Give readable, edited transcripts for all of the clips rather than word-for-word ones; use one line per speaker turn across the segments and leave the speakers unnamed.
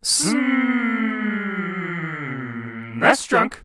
Snes Drunk.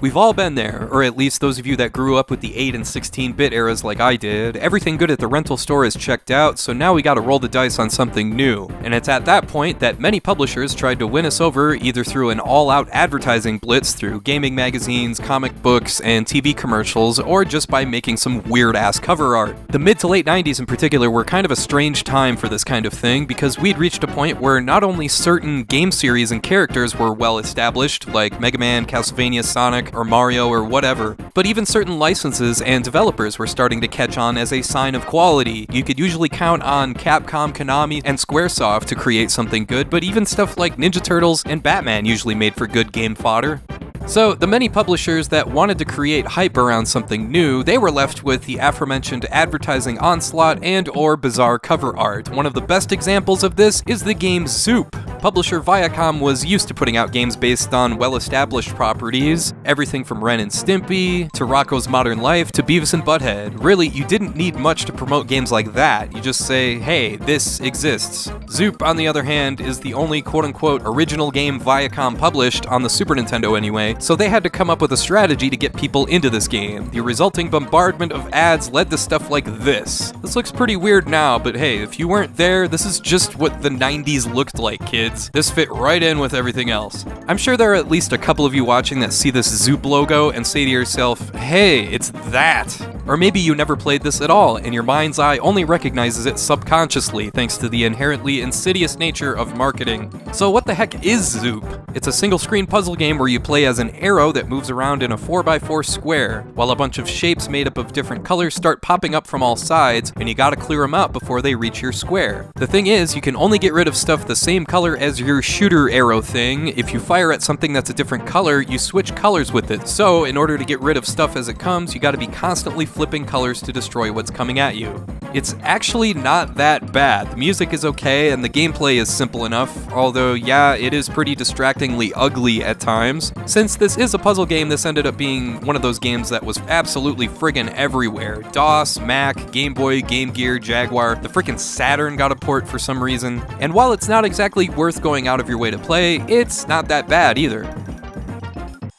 We've all been there, or at least those of you that grew up with the 8 and 16-bit eras like I did. Everything good at the rental store is checked out, so now we gotta roll the dice on something new. And it's at that point that many publishers tried to win us over either through an all-out advertising blitz through gaming magazines, comic books, and TV commercials, or just by making some weird-ass cover art. The mid to late 90s in particular were kind of a strange time for this kind of thing, because we'd reached a point where not only certain game series and characters were well established, like Mega Man, Castlevania, Sonic, or Mario or whatever, but even certain licenses and developers were starting to catch on as a sign of quality. You could usually count on Capcom, Konami, and Squaresoft to create something good, but even stuff like Ninja Turtles and Batman usually made for good game fodder. So, the many publishers that wanted to create hype around something new, they were left with the aforementioned advertising onslaught and or bizarre cover art. One of the best examples of this is the game Zoop. Publisher Viacom was used to putting out games based on well-established properties, everything from Ren and Stimpy, to Rocko's Modern Life, to Beavis and Butthead. Really, you didn't need much to promote games like that. You just say, hey, this exists. Zoop, on the other hand, is the only quote-unquote original game Viacom published, on the Super Nintendo anyway, so they had to come up with a strategy to get people into this game. The resulting bombardment of ads led to stuff like this. This looks pretty weird now, but hey, if you weren't there, this is just what the 90s looked like, kids. This fit right in with everything else. I'm sure there are at least a couple of you watching that see this Zoop logo and say to yourself, hey, it's that. Or maybe you never played this at all, and your mind's eye only recognizes it subconsciously thanks to the inherently insidious nature of marketing. So what the heck is Zoop? It's a single-screen puzzle game where you play as an arrow that moves around in a 4x4 square, while a bunch of shapes made up of different colors start popping up from all sides, and you gotta clear them out before they reach your square. The thing is, you can only get rid of stuff the same color as your shooter arrow thing. If you fire at something that's a different color, you switch colors with it. So, in order to get rid of stuff as it comes, you gotta be constantly flipping colors to destroy what's coming at you. It's actually not that bad. The music is okay, and the gameplay is simple enough, although yeah, it is pretty distractingly ugly at times. Since this is a puzzle game, this ended up being one of those games that was absolutely friggin' everywhere. DOS, Mac, Game Boy, Game Gear, Jaguar, the frickin' Saturn got a port for some reason. And while it's not exactly worth going out of your way to play, it's not that bad either.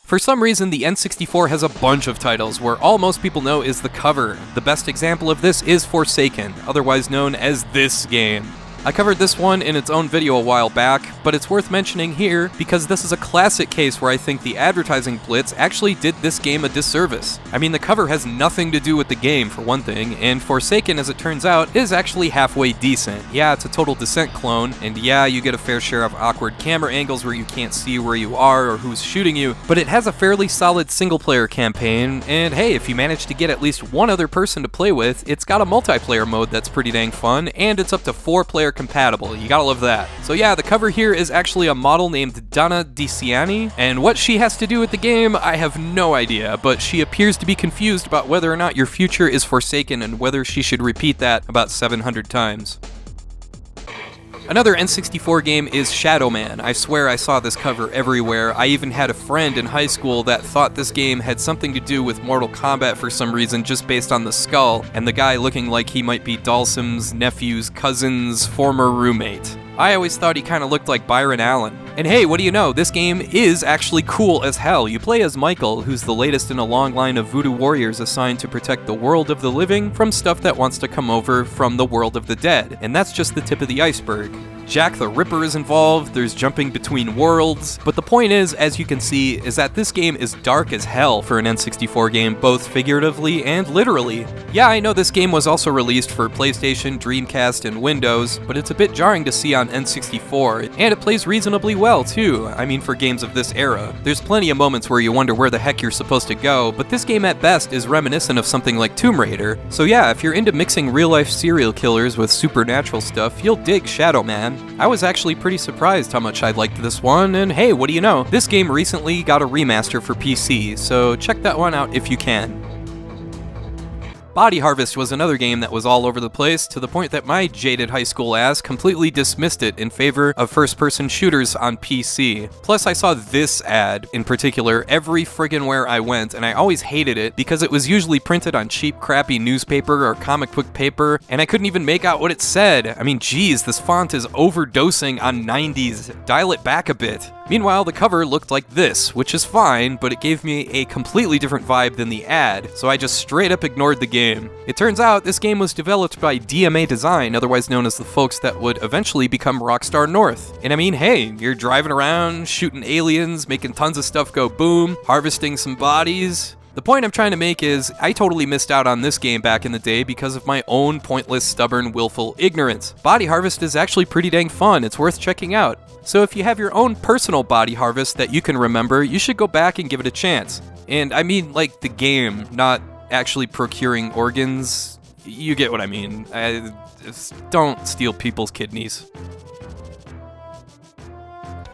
For some reason, the N64 has a bunch of titles where all most people know is the cover. The best example of this is Forsaken, otherwise known as this game. I covered this one in its own video a while back, but it's worth mentioning here because this is a classic case where I think the advertising blitz actually did this game a disservice. I mean, the cover has nothing to do with the game, for one thing, and Forsaken, as it turns out, is actually halfway decent. Yeah, it's a Total Descent clone, and yeah, you get a fair share of awkward camera angles where you can't see where you are or who's shooting you, but it has a fairly solid single-player campaign, and hey, if you manage to get at least one other person to play with, it's got a multiplayer mode that's pretty dang fun, and it's up to 4-player compatible. You gotta love that. So yeah, the cover here is actually a model named Donna DiCiani, and what she has to do with the game, I have no idea, but she appears to be confused about whether or not your future is forsaken and whether she should repeat that about 700 times. Another N64 game is Shadow Man. I swear I saw this cover everywhere. I even had a friend in high school that thought this game had something to do with Mortal Kombat for some reason just based on the skull, and the guy looking like he might be Dalsim's nephew's cousin's former roommate. I always thought he kinda looked like Byron Allen. And hey, what do you know, this game is actually cool as hell. You play as Michael, who's the latest in a long line of voodoo warriors assigned to protect the world of the living from stuff that wants to come over from the world of the dead. And that's just the tip of the iceberg. Jack the Ripper is involved, there's jumping between worlds, but the point is, as you can see, is that this game is dark as hell for an N64 game, both figuratively and literally. Yeah, I know this game was also released for PlayStation, Dreamcast, and Windows, but it's a bit jarring to see on N64, and it plays reasonably well too, I mean for games of this era. There's plenty of moments where you wonder where the heck you're supposed to go, but this game at best is reminiscent of something like Tomb Raider. So yeah, if you're into mixing real-life serial killers with supernatural stuff, you'll dig Shadow Man. I was actually pretty surprised how much I liked this one, and hey, what do you know? This game recently got a remaster for PC, so check that one out if you can. Body Harvest was another game that was all over the place, to the point that my jaded high school ass completely dismissed it in favor of first-person shooters on PC. Plus, I saw this ad, in particular, every friggin' where I went, and I always hated it because it was usually printed on cheap, crappy newspaper or comic book paper, and I couldn't even make out what it said. I mean, geez, this font is overdosing on 90s. Dial it back a bit. Meanwhile, the cover looked like this, which is fine, but it gave me a completely different vibe than the ad, so I just straight up ignored the game. It turns out this game was developed by DMA Design, otherwise known as the folks that would eventually become Rockstar North. And I mean, hey, you're driving around, shooting aliens, making tons of stuff go boom, harvesting some bodies. The point I'm trying to make is, I totally missed out on this game back in the day because of my own pointless, stubborn, willful ignorance. Body Harvest is actually pretty dang fun, it's worth checking out. So if you have your own personal Body Harvest that you can remember, you should go back and give it a chance. And I mean, like, the game, not actually procuring organs. You get what I mean. Don't steal people's kidneys.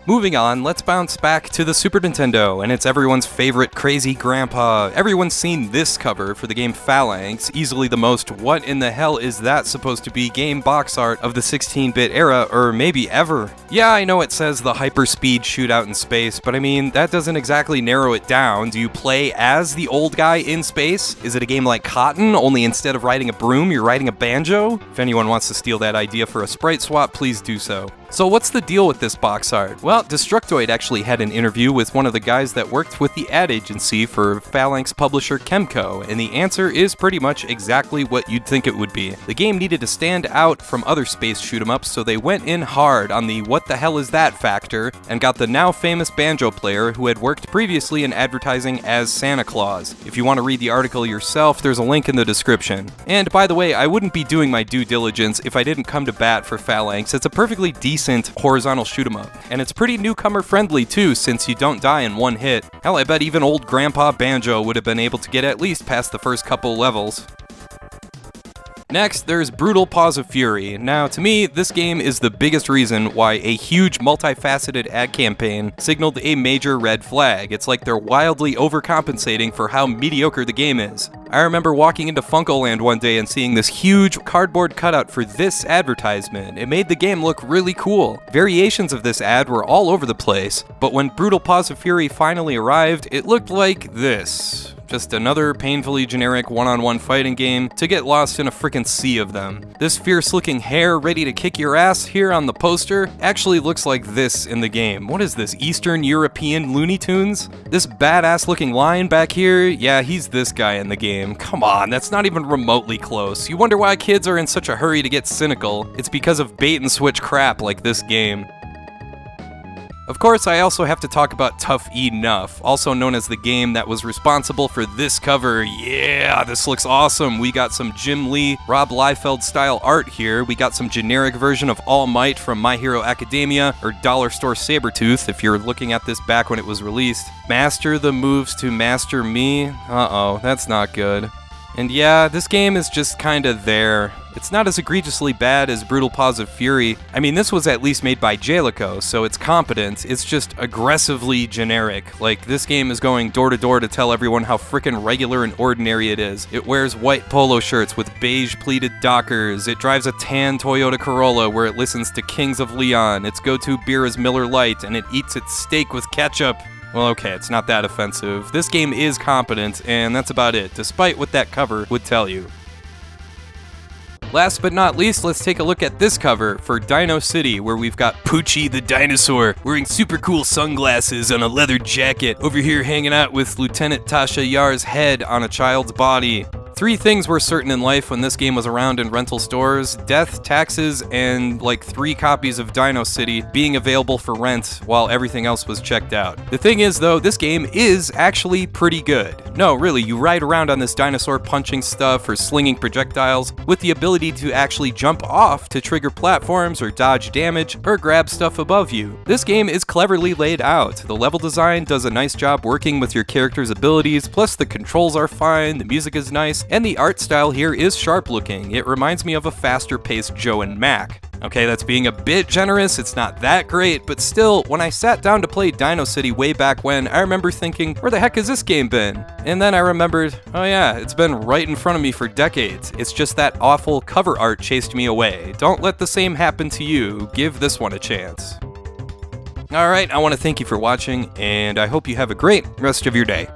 Moving on, let's bounce back to the Super Nintendo, and it's everyone's favorite crazy grandpa. Everyone's seen this cover for the game Phalanx, easily the most what in the hell is that supposed to be game box art of the 16-bit era, or maybe ever. Yeah, I know it says the hyperspeed shootout in space, but I mean, that doesn't exactly narrow it down. Do you play as the old guy in space? Is it a game like Cotton, only instead of riding a broom, you're riding a banjo? If anyone wants to steal that idea for a sprite swap, please do so. So what's the deal with this box art? Well, Destructoid actually had an interview with one of the guys that worked with the ad agency for Phalanx publisher Chemco, and the answer is pretty much exactly what you'd think it would be. The game needed to stand out from other space shoot-em-ups, so they went in hard on the what the hell is that factor, and got the now famous banjo player who had worked previously in advertising as Santa Claus. If you want to read the article yourself, there's a link in the description. And by the way, I wouldn't be doing my due diligence if I didn't come to bat for Phalanx. It's a perfectly decent horizontal shoot-em-up, and it's pretty newcomer friendly too, since you don't die in one hit. Hell, I bet even old Grandpa Banjo would have been able to get at least past the first couple levels. Next, there's Brutal Paws of Fury. Now, to me, this game is the biggest reason why a huge multifaceted ad campaign signaled a major red flag. It's like they're wildly overcompensating for how mediocre the game is. I remember walking into Funkoland one day and seeing this huge cardboard cutout for this advertisement. It made the game look really cool. Variations of this ad were all over the place, but when Brutal Paws of Fury finally arrived, it looked like this. Just another painfully generic one-on-one fighting game to get lost in a frickin' sea of them. This fierce-looking hare ready to kick your ass here on the poster actually looks like this in the game. What is this, Eastern European Looney Tunes? This badass-looking lion back here? Yeah, he's this guy in the game. Come on, that's not even remotely close. You wonder why kids are in such a hurry to get cynical. It's because of bait-and-switch crap like this game. Of course, I also have to talk about Tuff E Nuff, also known as the game that was responsible for this cover. Yeah, this looks awesome. We got some Jim Lee, Rob Liefeld style art here. We got some generic version of All Might from My Hero Academia, or Dollar Store Sabretooth if you're looking at this back when it was released. Master the moves to master me. Uh-oh, that's not good. And yeah, this game is just kinda there. It's not as egregiously bad as Brutal Paws of Fury. I mean, this was at least made by Jalico, so it's competent. It's just aggressively generic. Like, this game is going door to door to tell everyone how frickin' regular and ordinary it is. It wears white polo shirts with beige pleated Dockers. It drives a tan Toyota Corolla where it listens to Kings of Leon. Its go-to beer is Miller Lite, and it eats its steak with ketchup. Well, okay, it's not that offensive. This game is competent, and that's about it, despite what that cover would tell you. Last but not least, let's take a look at this cover for Dino City, where we've got Poochie the dinosaur wearing super cool sunglasses and a leather jacket, over here hanging out with Lieutenant Tasha Yar's head on a child's body. 3 things were certain in life when this game was around in rental stores: death, taxes, and like 3 copies of Dino City being available for rent while everything else was checked out. The thing is though, this game is actually pretty good. No, really, you ride around on this dinosaur punching stuff or slinging projectiles with the ability to actually jump off to trigger platforms or dodge damage or grab stuff above you. This game is cleverly laid out. The level design does a nice job working with your character's abilities, plus the controls are fine, the music is nice, and the art style here is sharp looking. It reminds me of a faster paced Joe and Mac. Okay, that's being a bit generous, it's not that great, but still, when I sat down to play Dino City way back when, I remember thinking, where the heck has this game been? And then I remembered, oh yeah, it's been right in front of me for decades. It's just that awful cover art chased me away. Don't let the same happen to you, give this one a chance. Alright, I want to thank you for watching, and I hope you have a great rest of your day.